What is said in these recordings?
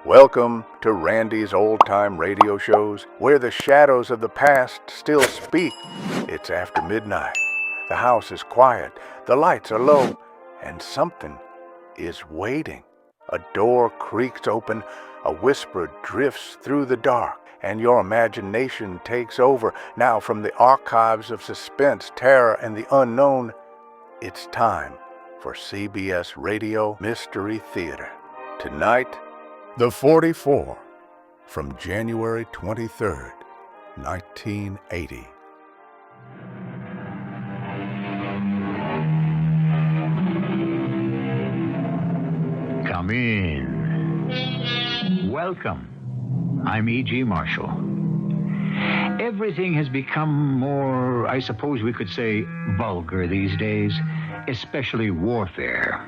Welcome to Randy's old-time radio shows, where the shadows of the past still speak. It's after midnight. The house is quiet, the lights are low, and something is waiting. A door creaks open, a whisper drifts through the dark, and your imagination takes over. Now, from the archives of suspense, terror, and the unknown, it's time for CBS Radio Mystery Theater. Tonight, The 44, from January 23rd, 1980. Come in. Welcome. I'm E.G. Marshall. Everything has become more, I suppose we could say, vulgar these days, especially warfare.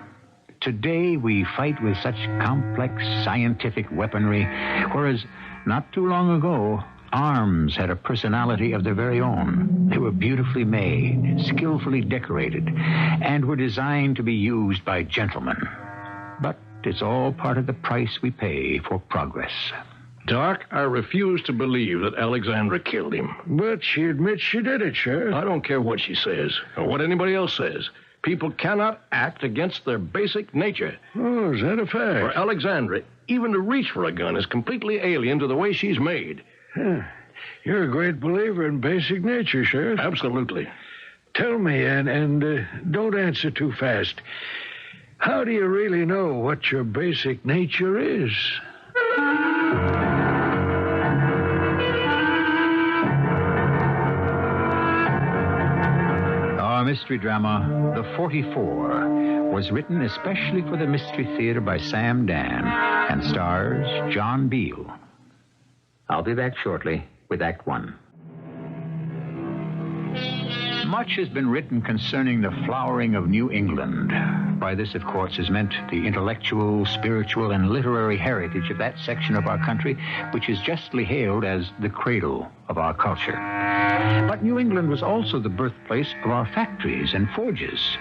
Today, we fight with such complex scientific weaponry, whereas not too long ago, arms had a personality of their very own. They were beautifully made, skillfully decorated, and were designed to be used by gentlemen. But it's all part of the price we pay for progress. Doc, I refuse to believe that Alexandra killed him. But she admits she did it, Sheriff. I don't care what she says or what anybody else says. People cannot act against their basic nature. Oh, is that a fact? For Alexandra, even to reach for a gun is completely alien to the way she's made. You're a great believer in basic nature, Sheriff. Absolutely. Tell me, and don't answer too fast. How do you really know what your basic nature is? Our mystery drama, The 44, was written especially for the Mystery Theater by Sam Dan and stars John Beal. I'll be back shortly with Act One. Much has been written concerning the flowering of New England. By this, of course, is meant the intellectual, spiritual, and literary heritage of that section of our country, which is justly hailed as the cradle of our culture. But New England was also the birthplace of our factories and forges.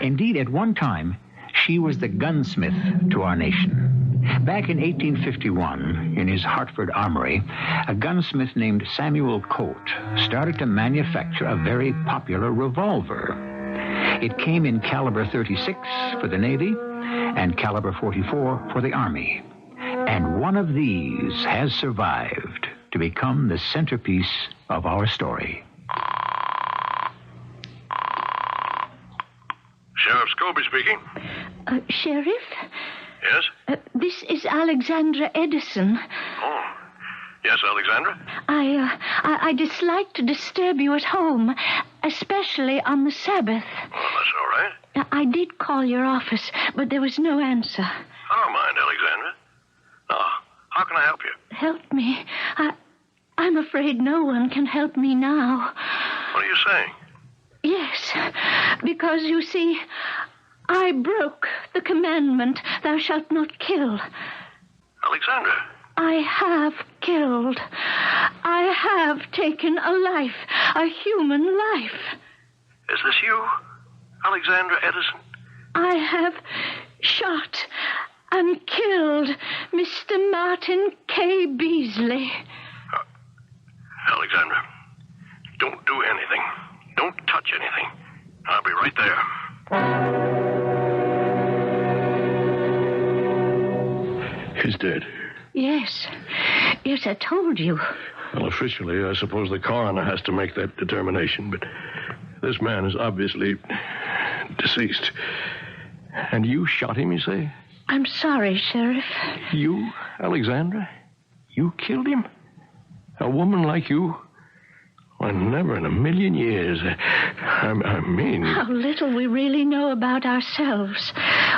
Indeed, at one time, she was the gunsmith to our nation. Back in 1851, in his Hartford armory, a gunsmith named Samuel Colt started to manufacture a very popular revolver. It came in caliber 36 for the Navy and caliber 44 for the Army. And one of these has survived to become the centerpiece of our story. Sheriff Scobie speaking. Sheriff? Yes? This is Alexandra Edison. Oh. Yes, Alexandra? I dislike to disturb you at home, especially on the Sabbath. Oh, that's all right. I did call your office, but there was no answer. I don't mind, Alexandra. How can I help you? Help me. I'm afraid no one can help me now. What are you saying? Yes, because you see, I broke the commandment, thou shalt not kill. Alexandra. I have killed. I have taken a life, a human life. Is this you, Alexandra Edison? I have shot and killed Mr. Martin K. Beasley. Alexandra, don't do anything. Don't touch anything. I'll be right there. He's dead. Yes. Yes, I told you. Well, officially, I suppose the coroner has to make that determination, but this man is obviously deceased. And you shot him, you say? I'm sorry, Sheriff. You, Alexandra? You killed him? A woman like you? Well, never in a million years. I mean... How little we really know about ourselves.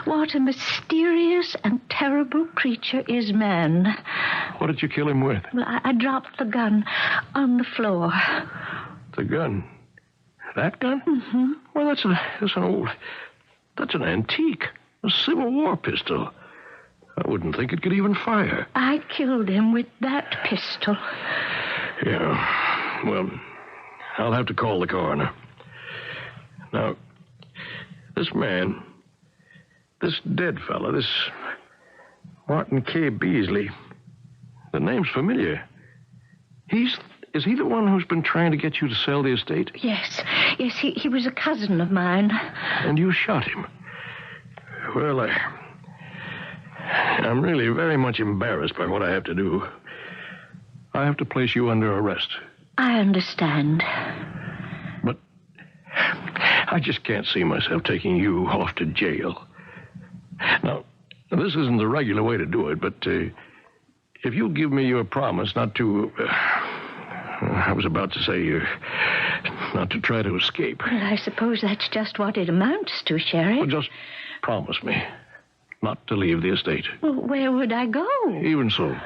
What a mysterious and terrible creature is man. What did you kill him with? Well, I dropped the gun on the floor. The gun? That gun? Mm-hmm. Well, that's an antique. A Civil War pistol. I wouldn't think it could even fire. I killed him with that pistol. Yeah. Well, I'll have to call the coroner. Now, this man, this dead fella, Martin K. Beasley. The name's familiar. Is he the one who's been trying to get you to sell the estate? Yes, he was a cousin of mine. And you shot him. Well, I'm really very much embarrassed by what I have to do. I have to place you under arrest. I understand. But I just can't see myself taking you off to jail. Now, this isn't the regular way to do it, but if you'll give me your promise not to... I was about to say, not to try to escape. Well, I suppose that's just what it amounts to, Sheriff. Well, just promise me not to leave the estate. Well, where would I go? Even so,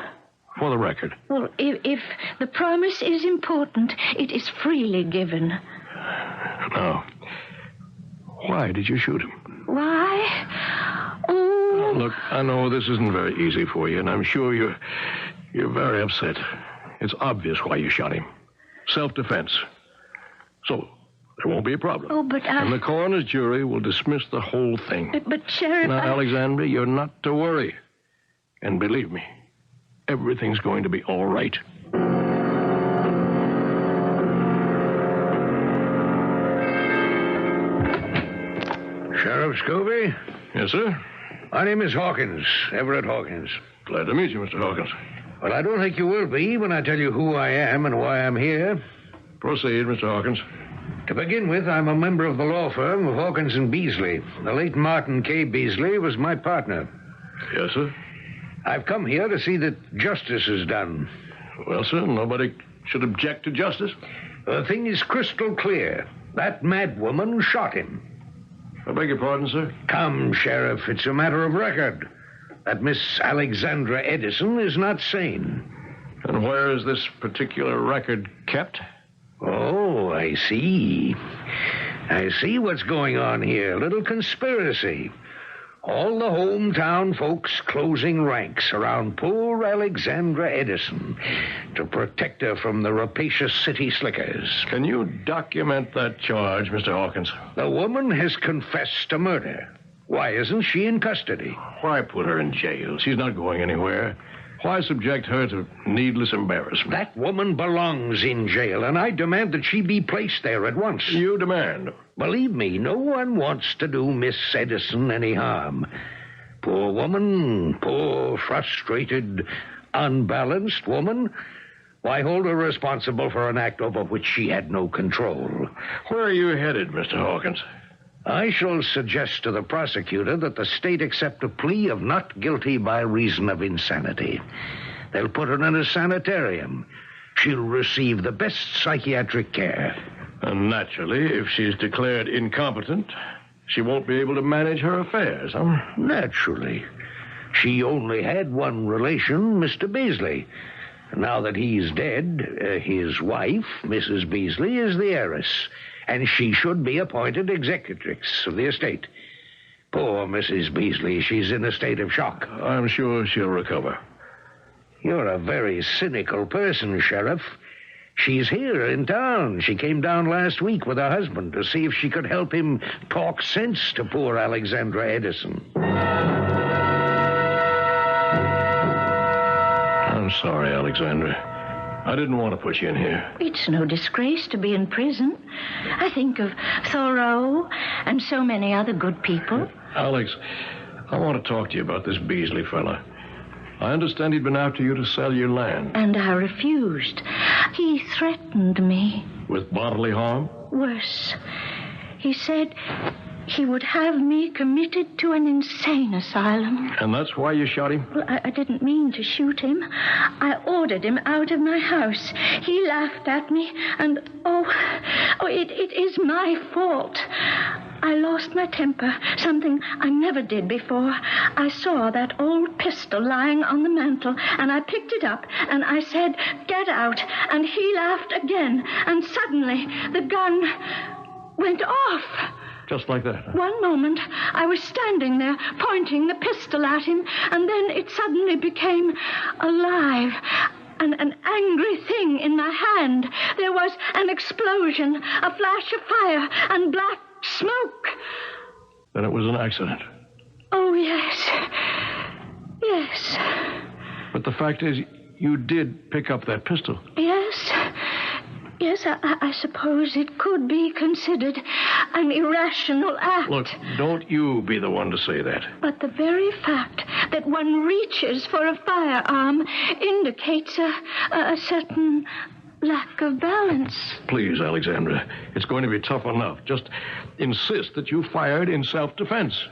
for the record. Well, if the promise is important, it is freely given. Now, why did you shoot him? Why? Oh... Look, I know this isn't very easy for you, and I'm sure you're very upset. It's obvious why you shot him. Self-defense. So, there won't be a problem. Oh, but I... And the coroner's jury will dismiss the whole thing. But Sheriff, Now, Alexandra, you're not to worry. And believe me, everything's going to be all right. Sheriff Scobie? Yes, sir? My name is Hawkins, Everett Hawkins. Glad to meet you, Mr. Hawkins. Well, I don't think you will be when I tell you who I am and why I'm here. Proceed, Mr. Hawkins. To begin with, I'm a member of the law firm of Hawkins and Beasley. The late Martin K. Beasley was my partner. Yes, sir? I've come here to see that justice is done. Well, sir, nobody should object to justice. The thing is crystal clear. That madwoman shot him. I beg your pardon, sir? Come, Sheriff, it's a matter of record. That Miss Alexandra Edison is not sane. And where is this particular record kept? Oh, I see. I see what's going on here. A little conspiracy. All the hometown folks closing ranks around poor Alexandra Edison to protect her from the rapacious city slickers. Can you document that charge, Mr. Hawkins? The woman has confessed to murder. Why isn't she in custody? Why put her in jail? She's not going anywhere. Why subject her to needless embarrassment? That woman belongs in jail, and I demand that she be placed there at once. You demand? Believe me, no one wants to do Miss Edison any harm. Poor woman, poor, frustrated, unbalanced woman. Why hold her responsible for an act over which she had no control? Where are you headed, Mr. Hawkins? I shall suggest to the prosecutor that the state accept a plea of not guilty by reason of insanity. They'll put her in a sanitarium. She'll receive the best psychiatric care. And naturally, if she's declared incompetent, she won't be able to manage her affairs, huh? Naturally. She only had one relation, Mr. Beasley. Now that he's dead, his wife, Mrs. Beasley, is the heiress, and she should be appointed executrix of the estate. Poor Mrs. Beasley, she's in a state of shock. I'm sure she'll recover. You're a very cynical person, Sheriff. She's here in town. She came down last week with her husband to see if she could help him talk sense to poor Alexandra Edison. I'm sorry, Alexandra. I didn't want to put you in here. It's no disgrace to be in prison. I think of Thoreau and so many other good people. Alex, I want to talk to you about this Beasley fella. I understand he'd been after you to sell your land. And I refused. He threatened me. With bodily harm? Worse. He said he would have me committed to an insane asylum. And that's why you shot him? Well, I didn't mean to shoot him. I ordered him out of my house. He laughed at me, and it is my fault. I lost my temper, something I never did before. I saw that old pistol lying on the mantel, and I picked it up, and I said, "Get out," and he laughed again, and suddenly the gun went off. Just like that? One moment, I was standing there, pointing the pistol at him, and then it suddenly became alive. An angry thing in my hand. There was an explosion, a flash of fire, and black smoke. Then it was an accident. Oh, yes. Yes. But the fact is, you did pick up that pistol. Yes. Yes, I suppose it could be considered an irrational act. Look, don't you be the one to say that. But the very fact that one reaches for a firearm indicates a certain lack of balance. Please, Alexandra, it's going to be tough enough. Just insist that you fired in self-defense.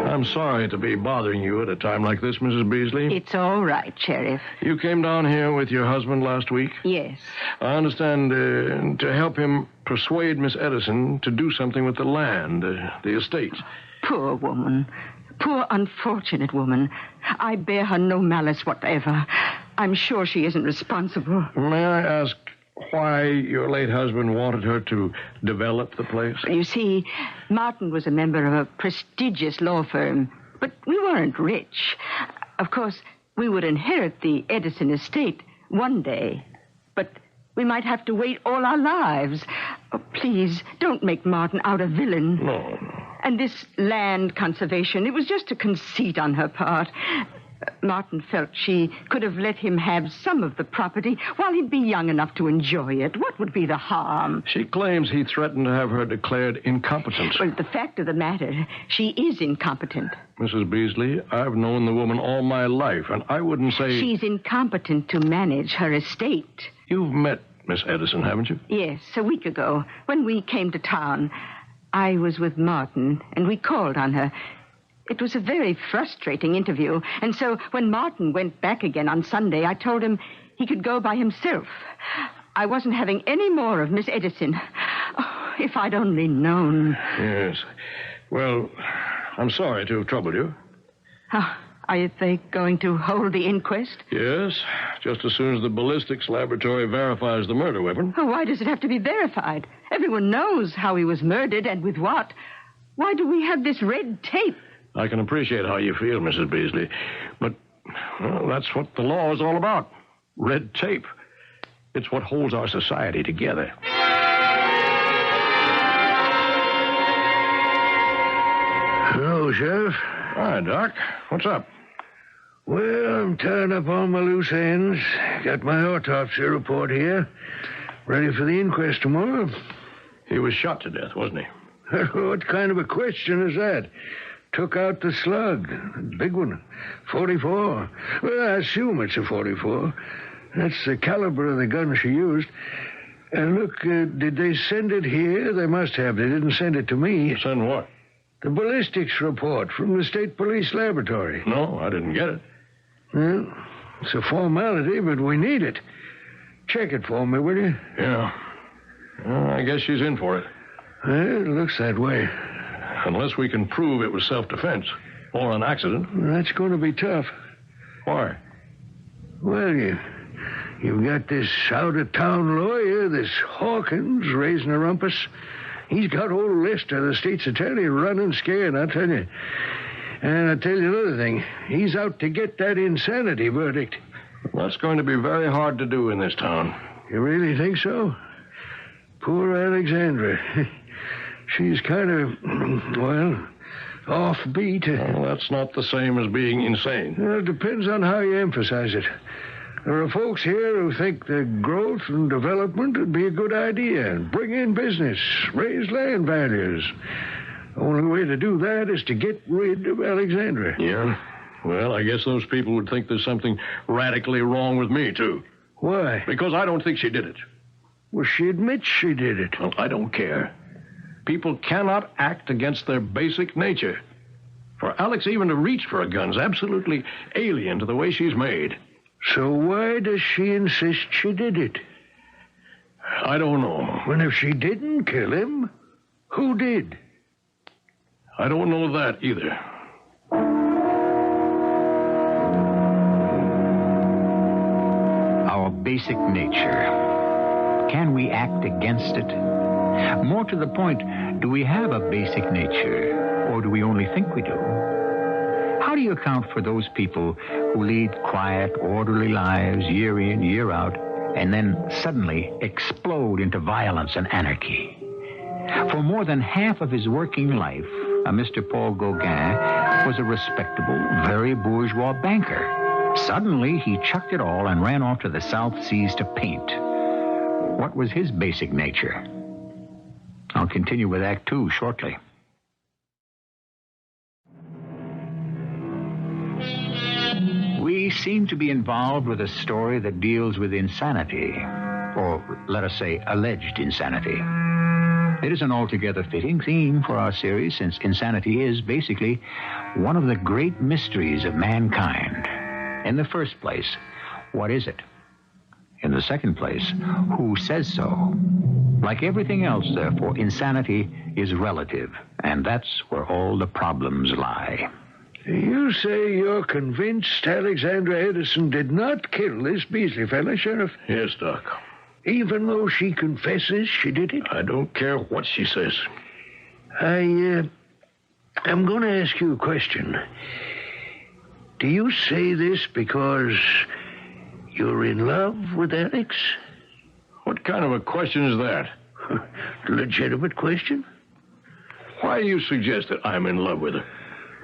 I'm sorry to be bothering you at a time like this, Mrs. Beasley. It's all right, Sheriff. You came down here with your husband last week? Yes. I understand to help him persuade Miss Edison to do something with the land, the estate. Poor woman. Poor unfortunate woman. I bear her no malice whatever. I'm sure she isn't responsible. May I ask why your late husband wanted her to develop the place? You see, Martin was a member of a prestigious law firm, but we weren't rich. Of course, we would inherit the Edison estate one day, but we might have to wait all our lives. Oh, please, don't make Martin out a villain. No. And this land conservation, it was just a conceit on her part. Martin felt she could have let him have some of the property while he'd be young enough to enjoy it. What would be the harm? She claims he threatened to have her declared incompetent. Well, the fact of the matter, she is incompetent. Mrs. Beasley, I've known the woman all my life, and I wouldn't say... She's incompetent to manage her estate. You've met Miss Edison, haven't you? Yes, a week ago, when we came to town. I was with Martin, and we called on her. It was a very frustrating interview, and so when Martin went back again on Sunday, I told him he could go by himself. I wasn't having any more of Miss Edison. Oh, if I'd only known. Yes. Well, I'm sorry to have troubled you. Oh, are they going to hold the inquest? Yes, just as soon as the ballistics laboratory verifies the murder weapon. Oh, why does it have to be verified? Everyone knows how he was murdered and with what. Why do we have this red tape? I can appreciate how you feel, Mrs. Beasley, but well, that's what the law is all about. Red tape. It's what holds our society together. Hello, Sheriff. Hi, Doc. What's up? Well, I'm tying up all my loose ends. Got my autopsy report here. Ready for the inquest tomorrow. He was shot to death, wasn't he? What kind of a question is that? Took out the slug. Big one. 44. Well, I assume it's a 44. That's the caliber of the gun she used. And look, did they send it here? They must have. They didn't send it to me. Send what? The ballistics report from the State Police Laboratory. No, I didn't get it. Well, it's a formality, but we need it. Check it for me, will you? Yeah. Well, I guess she's in for it. Well, it looks that way. Unless we can prove it was self-defense or an accident. Well, that's going to be tough. Why? Well, you've got this out-of-town lawyer, this Hawkins, raising a rumpus. He's got old Lester, the state's attorney, running scared, I tell you. And I tell you another thing. He's out to get that insanity verdict. That's going to be very hard to do in this town. You really think so? Poor Alexandra. She's kind of, well, offbeat. Well, that's not the same as being insane. Well, it depends on how you emphasize it. There are folks here who think that growth and development would be a good idea. Bring in business, raise land values. The only way to do that is to get rid of Alexandra. Yeah? Well, I guess those people would think there's something radically wrong with me, too. Why? Because I don't think she did it. Well, she admits she did it. Well, I don't care. People cannot act against their basic nature. For Alex even to reach for a gun's absolutely alien to the way she's made. So why does she insist she did it? I don't know. Well, if she didn't kill him, who did? I don't know that either. Our basic nature. Can we act against it? More to the point, do we have a basic nature, or do we only think we do? How do you account for those people who lead quiet, orderly lives year in, year out, and then suddenly explode into violence and anarchy? For more than half of his working life, A Mr. Paul Gauguin was a respectable, very bourgeois banker. Suddenly, he chucked it all and ran off to the South Seas to paint. What was his basic nature? I'll continue with Act 2 shortly. We seem to be involved with a story that deals with insanity, or let us say, alleged insanity. It is an altogether fitting theme for our series, since insanity is basically one of the great mysteries of mankind. In the first place, what is it? In the second place, who says so? Like everything else, therefore, insanity is relative, and that's where all the problems lie. You say you're convinced Alexandra Edison did not kill this Beasley fella, Sheriff? Yes, Doc. Even though she confesses she did it? I don't care what she says. I'm going to ask you a question. Do you say this because you're in love with Alex? What kind of a question is that? Legitimate question? Why do you suggest that I'm in love with her?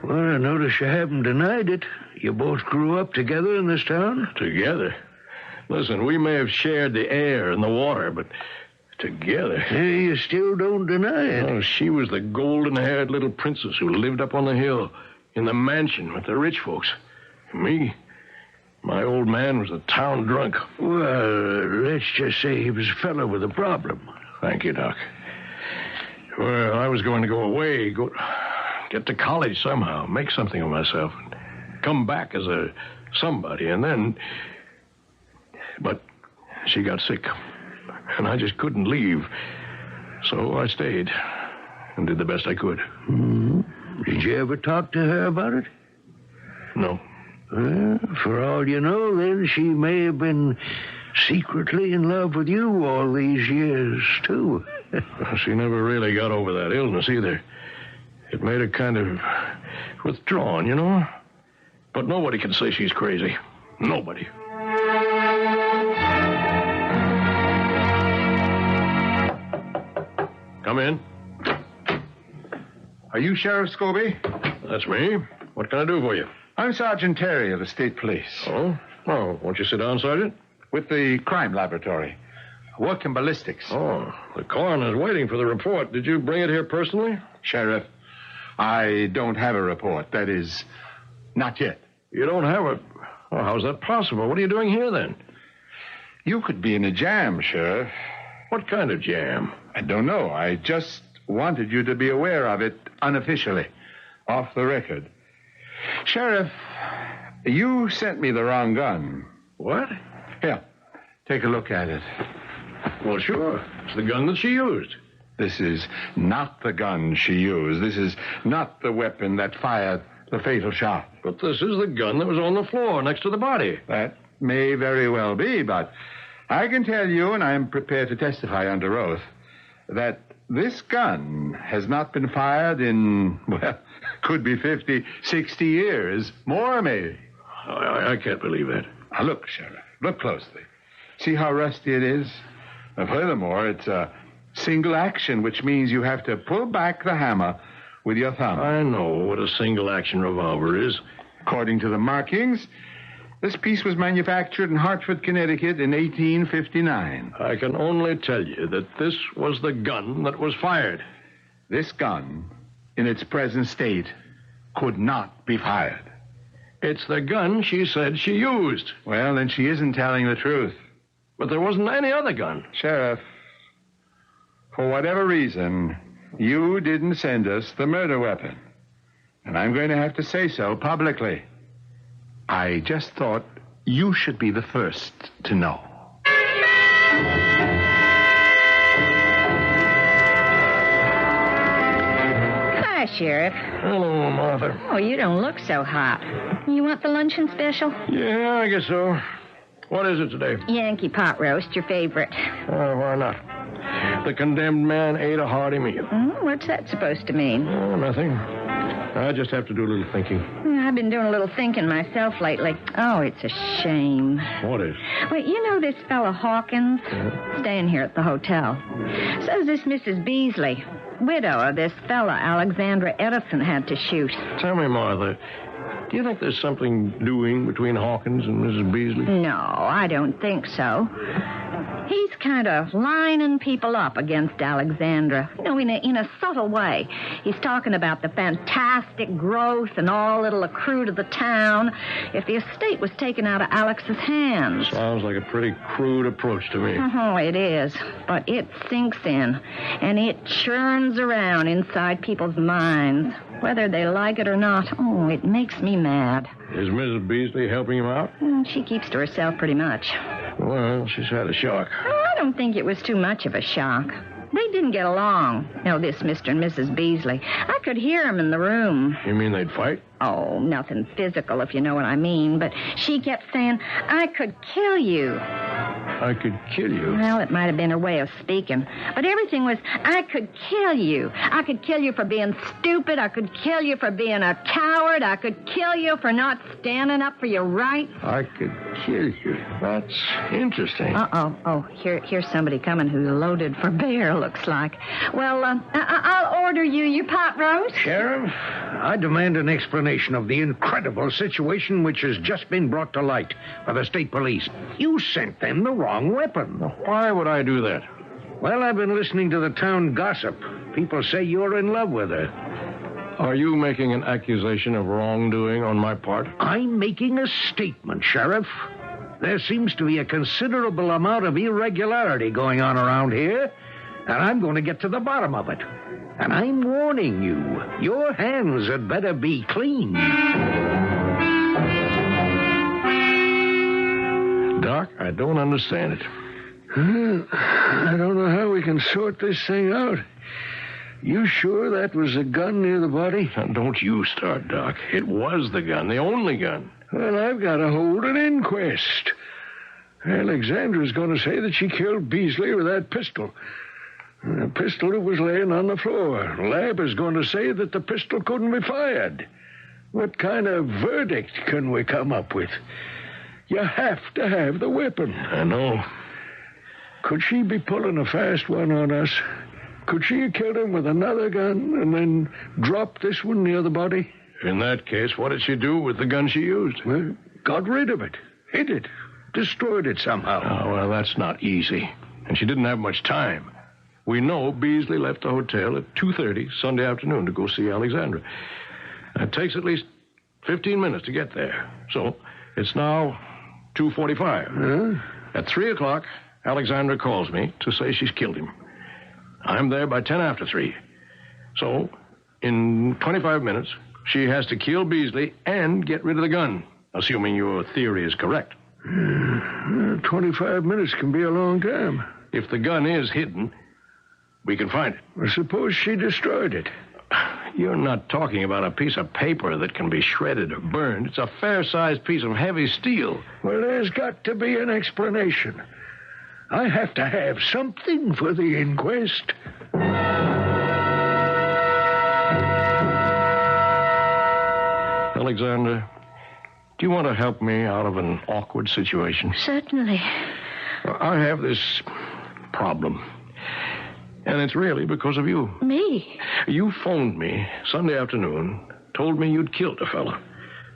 Well, I notice you haven't denied it. You both grew up together in this town? Together? Listen, we may have shared the air and the water, but together... Hey, you still don't deny it. Oh, she was the golden-haired little princess who lived up on the hill in the mansion with the rich folks. Me, my old man was a town drunk. Well, let's just say he was a fellow with a problem. Thank you, Doc. Well, I was going to go away, get to college somehow, make something of myself, and come back as a somebody, and then... But she got sick, and I just couldn't leave. So I stayed and did the best I could. Mm-hmm. Did you ever talk to her about it? No. Well, for all you know, then, she may have been secretly in love with you all these years, too. She never really got over that illness, either. It made her kind of withdrawn, you know? But nobody can say she's crazy. Nobody. Come in. Are you Sheriff Scobie? That's me. What can I do for you? I'm Sergeant Terry of the State Police. Oh? Oh, won't you sit down, Sergeant? With the crime laboratory. I work in ballistics. Oh, the coroner's waiting for the report. Did you bring it here personally? Sheriff, I don't have a report. That is, not yet. You don't have it? Oh, how's that possible? What are you doing here, then? You could be in a jam, Sheriff. What kind of jam? I don't know. I just wanted you to be aware of it unofficially, off the record. Sheriff, you sent me the wrong gun. What? Here, take a look at it. Well, sure. It's the gun that she used. This is not the gun she used. This is not the weapon that fired the fatal shot. But this is the gun that was on the floor next to the body. That may very well be, but I can tell you, and I am prepared to testify under oath, that this gun has not been fired in, well, could be 50, 60 years. More, maybe. I can't believe that. Now, look, Sheriff. Look closely. See how rusty it is? And furthermore, it's a single action, which means you have to pull back the hammer with your thumb. I know what a single-action revolver is. According to the markings, this piece was manufactured in Hartford, Connecticut in 1859. I can only tell you that this was the gun that was fired. This gun, in its present state, could not be fired. It's the gun she said she used. Well, then she isn't telling the truth. But there wasn't any other gun. Sheriff, for whatever reason, you didn't send us the murder weapon. And I'm going to have to say so publicly. I just thought you should be the first to know. Hi, Sheriff. Hello, Martha. Oh, you don't look so hot. You want the luncheon special? Yeah, I guess so. What is it today? Yankee pot roast, your favorite. Oh, why not? The condemned man ate a hearty meal. What's that supposed to mean? Oh, nothing. I just have to do a little thinking. I've been doing a little thinking myself lately. Oh, it's a shame. What is? Well, you know this fella Hawkins? Staying here at the hotel. So's this Mrs. Beasley. widow of this fella Alexandra Edison had to shoot. Tell me, Martha, do you think there's something doing between Hawkins and Mrs. Beasley? No, I don't think so. He's kind of lining people up against Alexandra, in a subtle way. He's talking about the fantastic growth and all it'll accrue to the town if the estate was taken out of Alex's hands. Sounds like a pretty crude approach to me. Oh, it is, but it sinks in, and it churns around inside people's minds. Whether they like it or not, it makes me mad. Is Mrs. Beasley helping him out? She keeps to herself pretty much. Well, she's had a shock. I don't think it was too much of a shock. They didn't get along. This Mr. and Mrs. Beasley. I could hear them in the room. You mean they'd fight? Oh, nothing physical, if you know what I mean. But she kept saying, I could kill you. I could kill you? Well, it might have been her way of speaking. But everything was, I could kill you. I could kill you for being stupid. I could kill you for being a coward. I could kill you for not standing up for your rights. I could kill you. That's interesting. Oh, here's somebody coming who's loaded for bear, looks like. Well, I'll order you your pot roast. Sheriff, I demand an explanation of the incredible situation which has just been brought to light by the state police. You sent them the wrong weapon. Why would I do that? Well, I've been listening to the town gossip. People say you're in love with her. Are you making an accusation of wrongdoing on my part? I'm making a statement, Sheriff. There seems to be a considerable amount of irregularity going on around here, and I'm going to get to the bottom of it. And I'm warning you, your hands had better be clean. Doc, I don't understand it. I don't know how we can sort this thing out. You sure that was a gun near the body? Now, don't you start, Doc. It was the gun, the only gun. Well, I've got to hold an inquest. Alexandra's going to say that she killed Beasley with that pistol. The pistol that was laying on the floor. Lab is going to say that the pistol couldn't be fired. What kind of verdict can we come up with? You have to have the weapon. I know. Could she be pulling a fast one on us? Could she have killed him with another gun and then dropped this one near the body? In that case, what did she do with the gun she used? Well, got rid of it. Hid it. Destroyed it somehow. Oh, well, that's not easy. And she didn't have much time. We know Beasley left the hotel at 2:30 Sunday afternoon to go see Alexandra. It takes at least 15 minutes to get there. So it's now 2:45. At 3 o'clock, Alexandra calls me to say she's killed him. I'm there by 10 after 3. So in 25 minutes, she has to kill Beasley and get rid of the gun, assuming your theory is correct. 25 minutes can be a long time. If the gun is hidden, we can find it. Well, suppose she destroyed it. You're not talking about a piece of paper that can be shredded or burned. It's a fair-sized piece of heavy steel. Well, there's got to be an explanation. I have to have something for the inquest. Alexandra, do you want to help me out of an awkward situation? Certainly. I have this problem. And it's really because of you. Me? You phoned me Sunday afternoon, told me you'd killed a fella.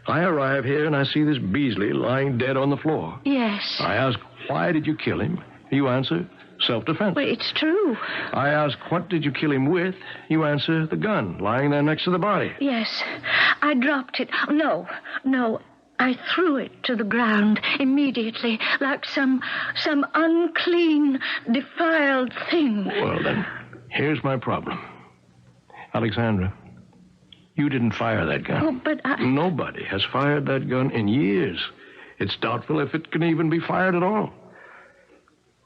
I arrive here and I see this Beasley lying dead on the floor. Yes. I ask, why did you kill him? You answer, self-defense. Well, it's true. I ask, what did you kill him with? You answer, the gun, lying there next to the body. Yes. I dropped it. No. I threw it to the ground immediately, like some unclean, defiled thing. Well, then, here's my problem. Alexandra, you didn't fire that gun. Oh, but Nobody has fired that gun in years. It's doubtful if it can even be fired at all.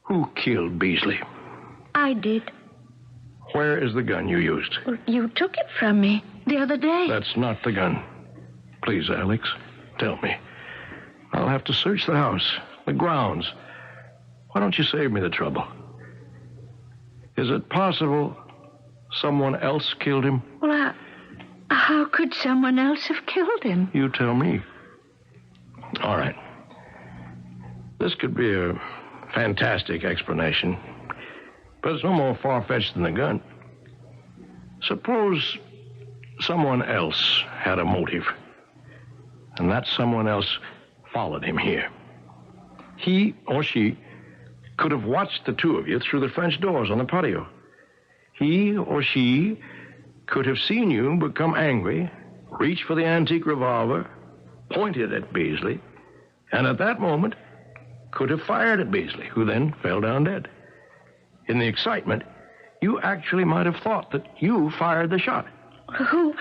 Who killed Beasley? I did. Where is the gun you used? Well, you took it from me the other day. That's not the gun. Please, Alex, tell me. I'll have to search the house, the grounds. Why don't you save me the trouble? Is it possible someone else killed him? Well, how could someone else have killed him? You tell me. All right. This could be a fantastic explanation, but it's no more far-fetched than the gun. Suppose someone else had a motive, and that someone else followed him here. He or she could have watched the two of you through the French doors on the patio. He or she could have seen you become angry, reach for the antique revolver, pointed at Beasley, and at that moment could have fired at Beasley, who then fell down dead. In the excitement, you actually might have thought that you fired the shot. Who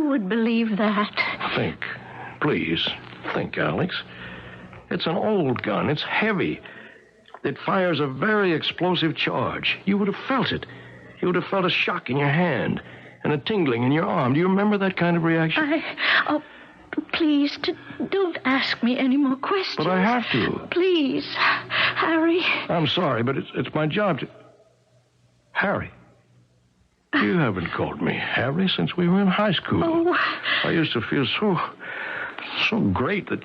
would believe that? Think. Please, think, Alex. It's an old gun. It's heavy. It fires a very explosive charge. You would have felt it. You would have felt a shock in your hand and a tingling in your arm. Do you remember that kind of reaction? Oh, please, don't ask me any more questions. But I have to. Please, Harry. I'm sorry, but it's my job to... Harry. You haven't called me Harry since we were in high school. Oh. I used to feel so great that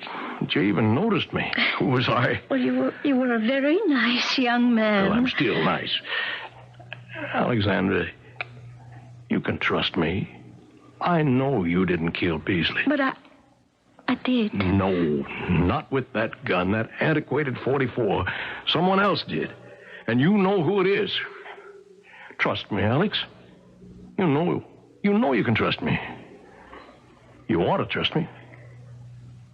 you even noticed me. Who was I? Well, you were a very nice young man. Well, I'm still nice. Alexandra, you can trust me. I know you didn't kill Beasley. But I did. No, not with that gun, that antiquated 44. Someone else did. And you know who it is. Trust me, Alex. You know you can trust me. You ought to trust me.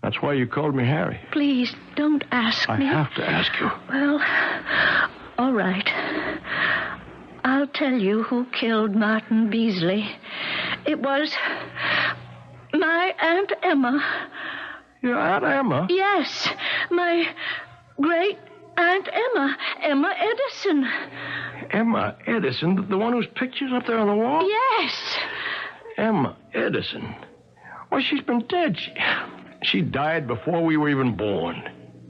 That's why you called me Harry. Please, don't ask me. I have to ask you. Well, all right. I'll tell you who killed Martin Beasley. It was my Aunt Emma. Your Aunt Emma? Yes, my great Aunt Emma. Emma Edison. Emma Edison? The one whose picture's up there on the wall? Yes. Emma Edison. Well, she's been dead. She died before we were even born.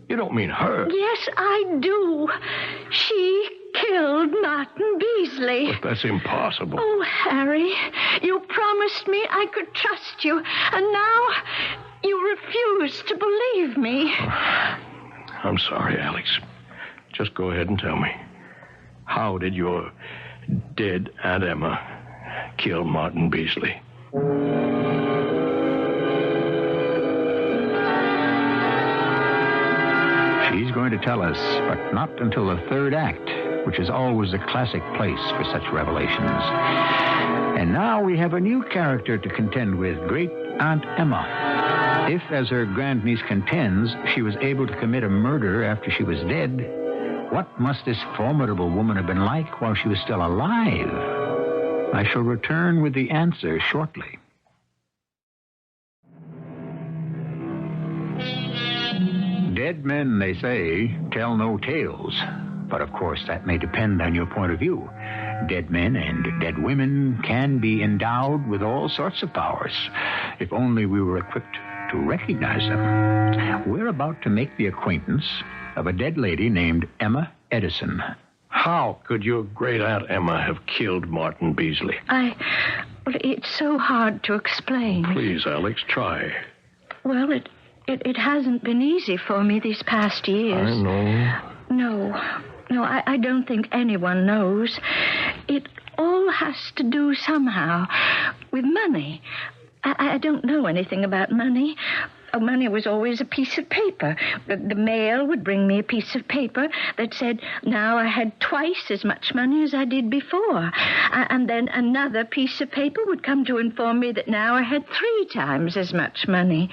You don't mean her. Yes, I do. She killed Martin Beasley. But that's impossible. Oh, Harry, you promised me I could trust you, and now you refuse to believe me. I'm sorry, Alex. Just go ahead and tell me. How did your dead Aunt Emma kill Martin Beasley? She's going to tell us, but not until the third act, which is always a classic place for such revelations. And now we have a new character to contend with, Great Aunt Emma. If, as her grandniece contends, she was able to commit a murder after she was dead, what must this formidable woman have been like while she was still alive? I shall return with the answer shortly. Dead men, they say, tell no tales. But of course, that may depend on your point of view. Dead men and dead women can be endowed with all sorts of powers, if only we were equipped to recognize them. We're about to make the acquaintance of a dead lady named Emma Edison. How could your great Aunt Emma have killed Martin Beasley? Well, it's so hard to explain. Please, Alex, try. Well, it hasn't been easy for me these past years. I know. No, I don't think anyone knows. It all has to do somehow with money. I don't know anything about money. Money was always a piece of paper. The mail would bring me a piece of paper that said now I had twice as much money as I did before. And then another piece of paper would come to inform me that now I had 3 times as much money.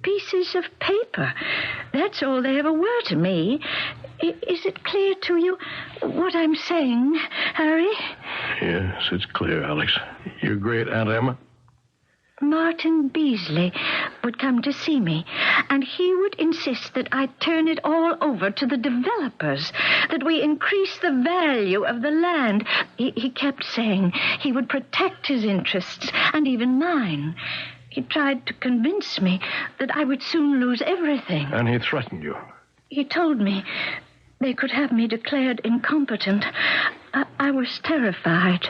Pieces of paper. That's all they ever were to me. Is it clear to you what I'm saying, Harry? Yes, it's clear, Alex. Your great Aunt Emma? Martin Beasley would come to see me, and he would insist that I turn it all over to the developers, that we increase the value of the land. He kept saying he would protect his interests, and even mine. He tried to convince me that I would soon lose everything. And he threatened you? He told me they could have me declared incompetent. I was terrified.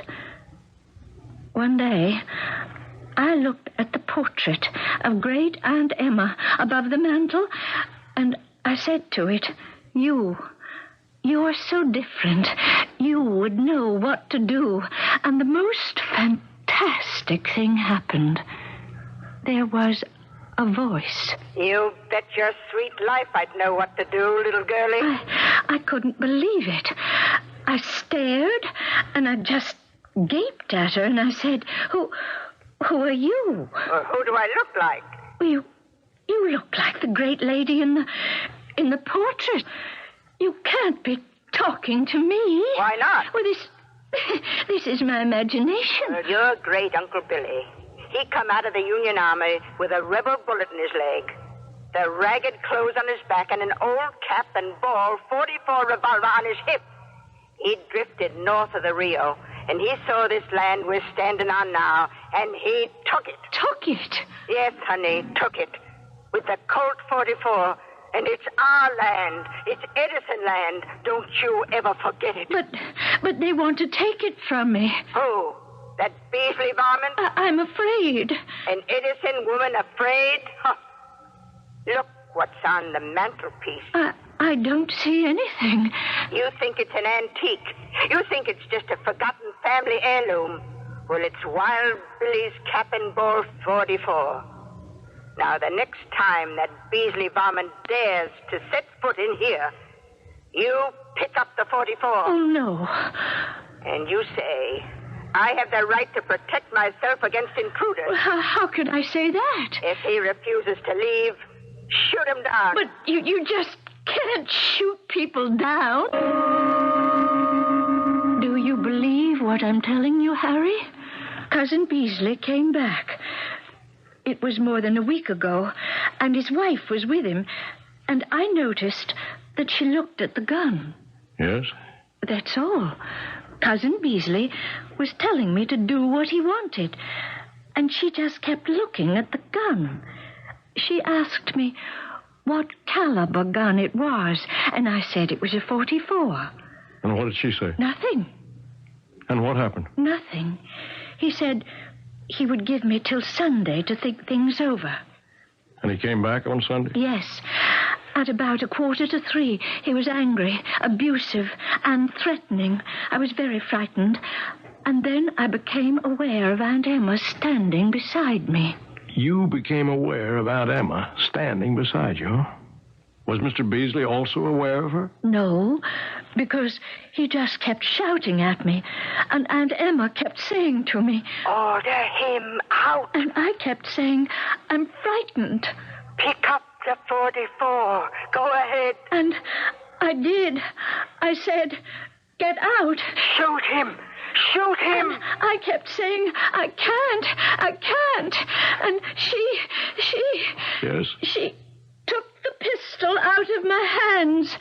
One day, I looked at the portrait of great Aunt Emma above the mantel, and I said to it, "You You're so different. You would know what to do. And the most fantastic thing happened. There was a voice. You bet your sweet life I'd know what to do, little girlie. I couldn't believe it. I stared, and I just gaped at her, and I said, Who are you? Who do I look like? You look like the great lady in the portrait. You can't be talking to me. Why not? Well, this is my imagination. Well, your great Uncle Billy. He come out of the Union Army with a rebel bullet in his leg, the ragged clothes on his back, and an old cap and ball 44 revolver on his hip. He drifted north of the Rio, and he saw this land we're standing on now, and he took it. Took it? Yes, honey, took it. With the Colt 44. And it's our land. It's Edison land. Don't you ever forget it. But they want to take it from me. Who? That Beasley varmint? I'm afraid. An Edison woman afraid? Huh. Look what's on the mantelpiece. I don't see anything. You think it's an antique. You think it's just a forgotten family heirloom. Well, it's Wild Billy's cap and ball 44. Now, the next time that Beasley varmint dares to set foot in here, you pick up the 44. Oh, no. And you say, I have the right to protect myself against intruders. Well, how could I say that? If he refuses to leave, shoot him down. But you just can't shoot people down. Do you believe what I'm telling you, Harry? Cousin Beasley came back. It was more than a week ago, and his wife was with him, and I noticed that she looked at the gun. Yes? That's all. Cousin Beasley was telling me to do what he wanted, and she just kept looking at the gun. She asked me what caliber gun it was, and I said it was a 44. And what did she say? Nothing. And what happened? Nothing. He said he would give me till Sunday to think things over. And he came back on Sunday? Yes. At about 2:45, he was angry, abusive, and threatening. I was very frightened. And then I became aware of Aunt Emma standing beside me. You became aware of Aunt Emma standing beside you, huh? Was Mr. Beasley also aware of her? No, because he just kept shouting at me. And Aunt Emma kept saying to me, Order him out. And I kept saying, I'm frightened. Pick up the 44. Go ahead. And I did. I said, get out. Shoot him. Shoot him. And I kept saying, I can't. And she... Yes? She took the pistol out of my hands,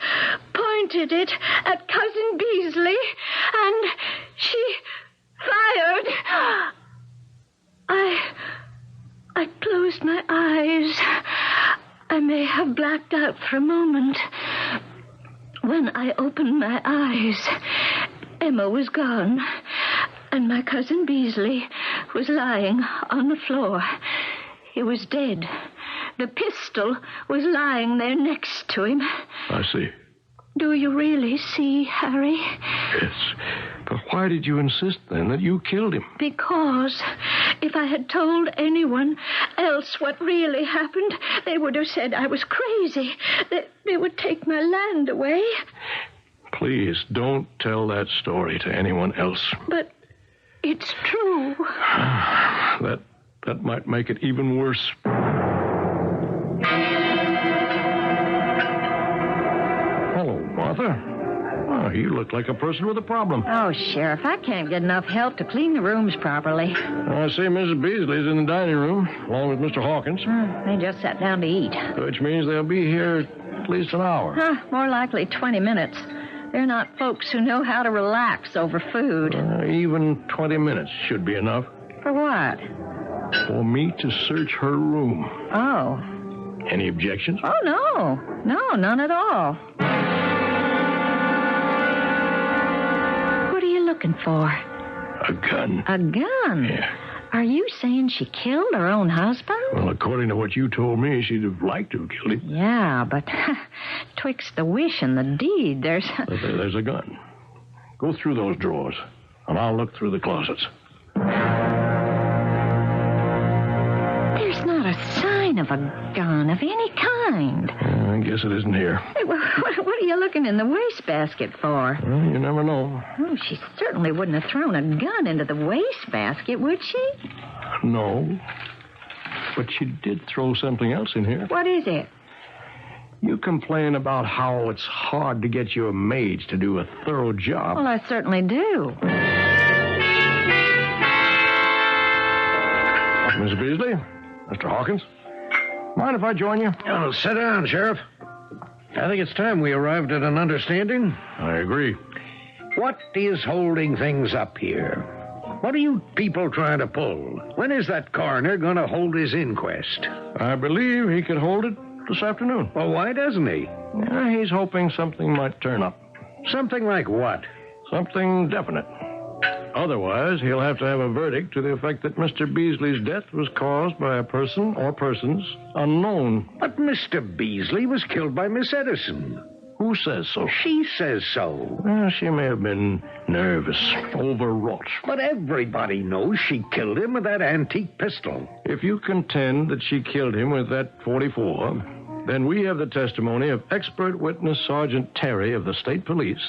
pointed it at Cousin Beasley, and she fired. I closed my eyes. I may have blacked out for a moment. When I opened my eyes, Emma was gone, and my Cousin Beasley was lying on the floor. He was dead. The pistol was lying there next to him. I see. Do you really see, Harry? Yes. But why did you insist, then, that you killed him? Because if I had told anyone else what really happened, they would have said I was crazy. They would take my land away. Please, don't tell that story to anyone else. But it's true. That might make it even worse. Hello, Martha. Oh, you look like a person with a problem. Oh, Sheriff, I can't get enough help to clean the rooms properly. I see Mrs. Beasley's in the dining room, along with Mr. Hawkins. They just sat down to eat. Which means they'll be here at least an hour. More likely 20 minutes. They're not folks who know how to relax over food. Even 20 minutes should be enough. For what? For me to search her room. Oh. Any objections? Oh, no. No, none at all. What are you looking for? A gun. A gun? Yeah. Are you saying she killed her own husband? Well, according to what you told me, she'd have liked to have killed him. Yeah, but twixt the wish and the deed, there's... There's a gun. Go through those drawers, and I'll look through the closets. There's not a sign of a gun of any kind. I guess it isn't here. Hey, what are you looking in the wastebasket for? Well, you never know. Oh, she certainly wouldn't have thrown a gun into the wastebasket, would she? No. But she did throw something else in here. What is it? You complain about how it's hard to get your maids to do a thorough job. Well, I certainly do. Miss Beasley, Mr. Hawkins, mind if I join you? Oh, sit down, Sheriff. I think it's time we arrived at an understanding. I agree. What is holding things up here? What are you people trying to pull? When is that coroner going to hold his inquest? I believe he could hold it this afternoon. Well, why doesn't he? He's hoping something might turn up. Something like what? Something definite. Otherwise, he'll have to have a verdict to the effect that Mr. Beasley's death was caused by a person or persons unknown. But Mr. Beasley was killed by Miss Edison. Who says so? She says so. Well, she may have been nervous, overwrought. But everybody knows she killed him with that antique pistol. If you contend that she killed him with that .44, then we have the testimony of expert witness Sergeant Terry of the State Police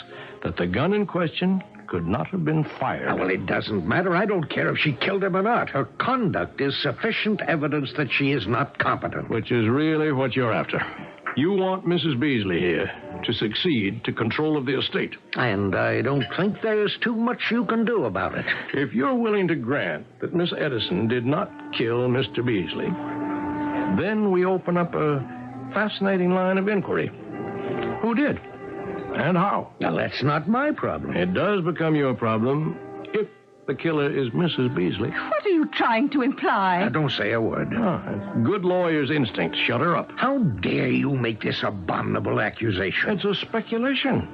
that the gun in question could not have been fired. Well, it doesn't matter. I don't care if she killed him or not. Her conduct is sufficient evidence that she is not competent. Which is really what you're after. You want Mrs. Beasley here to succeed to control of the estate. And I don't think there's too much you can do about it. If you're willing to grant that Miss Edison did not kill Mr. Beasley, then we open up a fascinating line of inquiry. Who did? And how? Now, that's not my problem. It does become your problem if the killer is Mrs. Beasley. What are you trying to imply? Now, don't say a word. Good lawyer's instinct. Shut her up. How dare you make this abominable accusation? It's a speculation.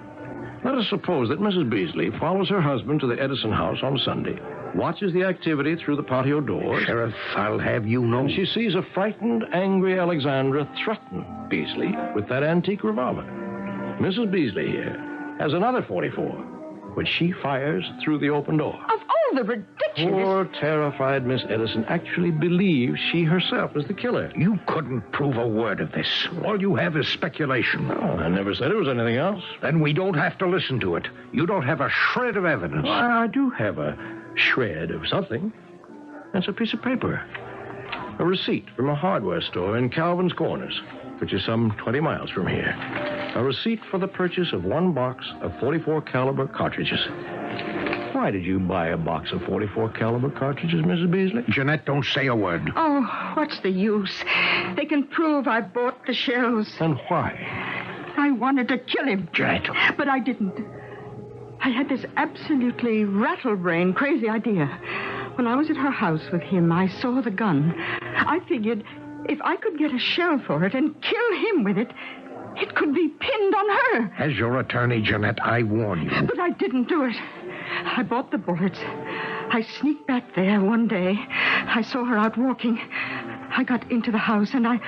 Let us suppose that Mrs. Beasley follows her husband to the Edison house on Sunday, watches the activity through the patio doors. Sheriff, I'll have you know. And she sees a frightened, angry Alexandra threaten Beasley with that antique revolver. Mrs. Beasley here has another .44, which she fires through the open door. Of all the ridiculous... Poor, terrified Miss Edison actually believes she herself is the killer. You couldn't prove a word of this. All you have is speculation. No, I never said it was anything else. Then we don't have to listen to it. You don't have a shred of evidence. Well, I do have a shred of something. It's a piece of paper. A receipt from a hardware store in Calvin's Corners, which is some 20 miles from here. A receipt for the purchase of one box of .44 caliber cartridges. Why did you buy a box of .44 caliber cartridges, Mrs. Beasley? Jeanette, don't say a word. Oh, what's the use? They can prove I bought the shells. And why? I wanted to kill him. Jeanette. But I didn't. I had this absolutely rattle-brained, crazy idea. When I was at her house with him, I saw the gun. I figured if I could get a shell for it and kill him with it, it could be pinned on her. As your attorney, Jeanette, I warn you. But I didn't do it. I bought the bullets. I sneaked back there one day. I saw her out walking. I got into the house, and I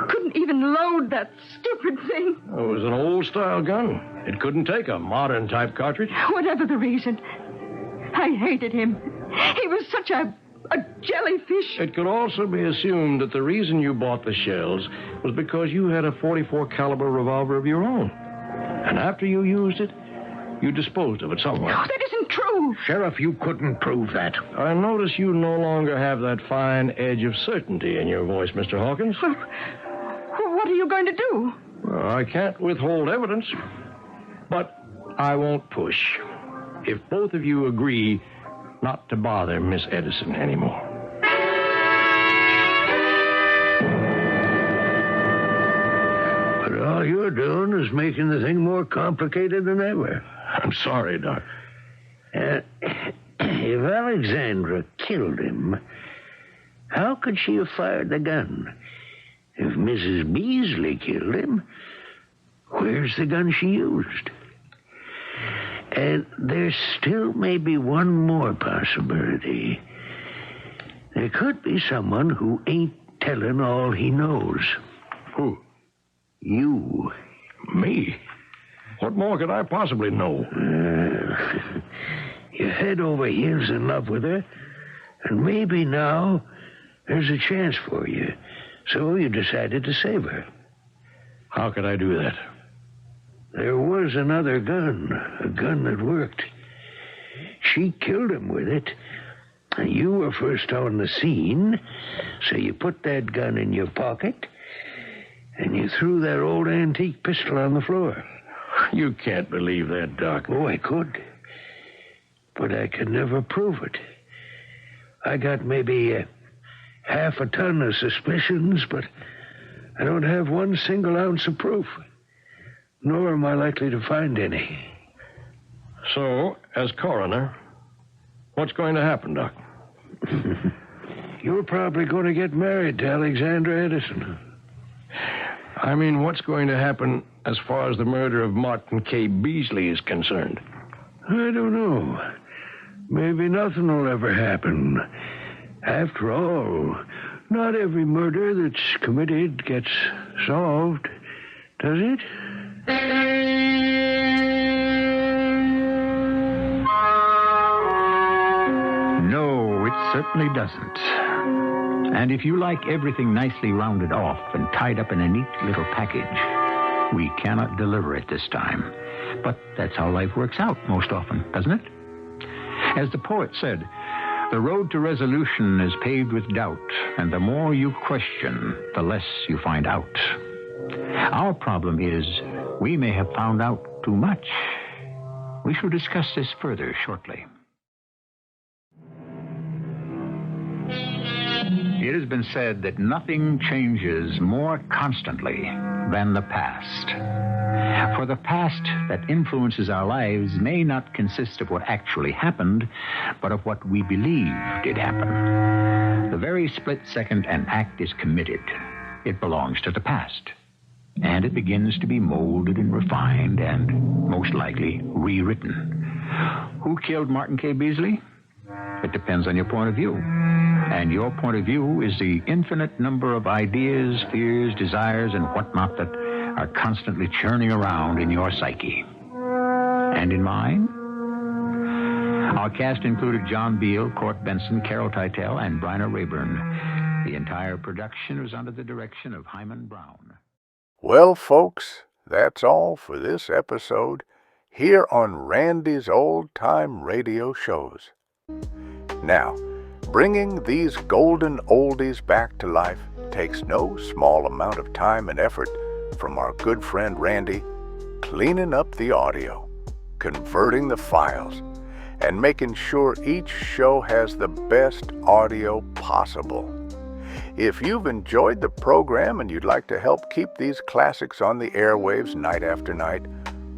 couldn't even load that stupid thing. It was an old-style gun. It couldn't take a modern-type cartridge. Whatever the reason, I hated him. He was such a jellyfish. It could also be assumed that the reason you bought the shells was because you had a .44 caliber revolver of your own. And after you used it, you disposed of it somewhere. No, that isn't true. Sheriff, you couldn't prove that. I notice you no longer have that fine edge of certainty in your voice, Mr. Hawkins. Well, what are you going to do? Well, I can't withhold evidence, but I won't push. If both of you agree not to bother Miss Edison anymore. But all you're doing is making the thing more complicated than ever. I'm sorry, Doc. If Alexandra killed him, how could she have fired the gun? If Mrs. Beasley killed him, where's the gun she used? And there still may be one more possibility. There could be someone who ain't telling all he knows. Who? You. Me? What more could I possibly know? You're head over heels in love with her, and maybe now there's a chance for you. So you decided to save her. How could I do that? There was another gun, a gun that worked. She killed him with it. You were first on the scene, so you put that gun in your pocket, and you threw that old antique pistol on the floor. You can't believe that, Doc. Oh, I could. But I could never prove it. I got maybe half a ton of suspicions, but I don't have one single ounce of proof. Nor am I likely to find any. So, as coroner, what's going to happen, Doc? You're probably going to get married to Alexandra Edison. I mean, what's going to happen as far as the murder of Martin K. Beasley is concerned? I don't know. Maybe nothing will ever happen. After all, not every murder that's committed gets solved, does it? No, it certainly doesn't. And if you like everything nicely rounded off and tied up in a neat little package, we cannot deliver it this time. But that's how life works out most often, doesn't it? As the poet said, the road to resolution is paved with doubt, and the more you question, the less you find out. Our problem is we may have found out too much. We shall discuss this further shortly. It has been said that nothing changes more constantly than the past. For the past that influences our lives may not consist of what actually happened, but of what we believe did happen. The very split second an act is committed, it belongs to the past. And it begins to be molded and refined and, most likely, rewritten. Who killed Martin K. Beasley? It depends on your point of view. And your point of view is the infinite number of ideas, fears, desires, and whatnot that are constantly churning around in your psyche. And in mine? Our cast included John Beal, Court Benson, Carol Teitel, and Bryna Rayburn. The entire production was under the direction of Hyman Brown. Well, folks, that's all for this episode here on Randy's Old Time Radio Shows. Now, bringing these golden oldies back to life takes no small amount of time and effort from our good friend Randy, cleaning up the audio, converting the files, and making sure each show has the best audio possible. If you've enjoyed the program and you'd like to help keep these classics on the airwaves night after night,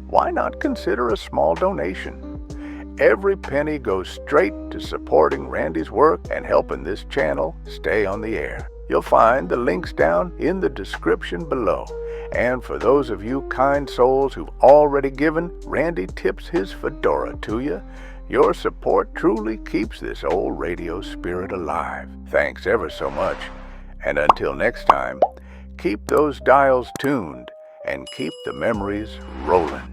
why not consider a small donation? Every penny goes straight to supporting Randy's work and helping this channel stay on the air. You'll find the links down in the description below. And for those of you kind souls who've already given, Randy tips his fedora to you. Your support truly keeps this old radio spirit alive. Thanks ever so much. And until next time, keep those dials tuned and keep the memories rolling.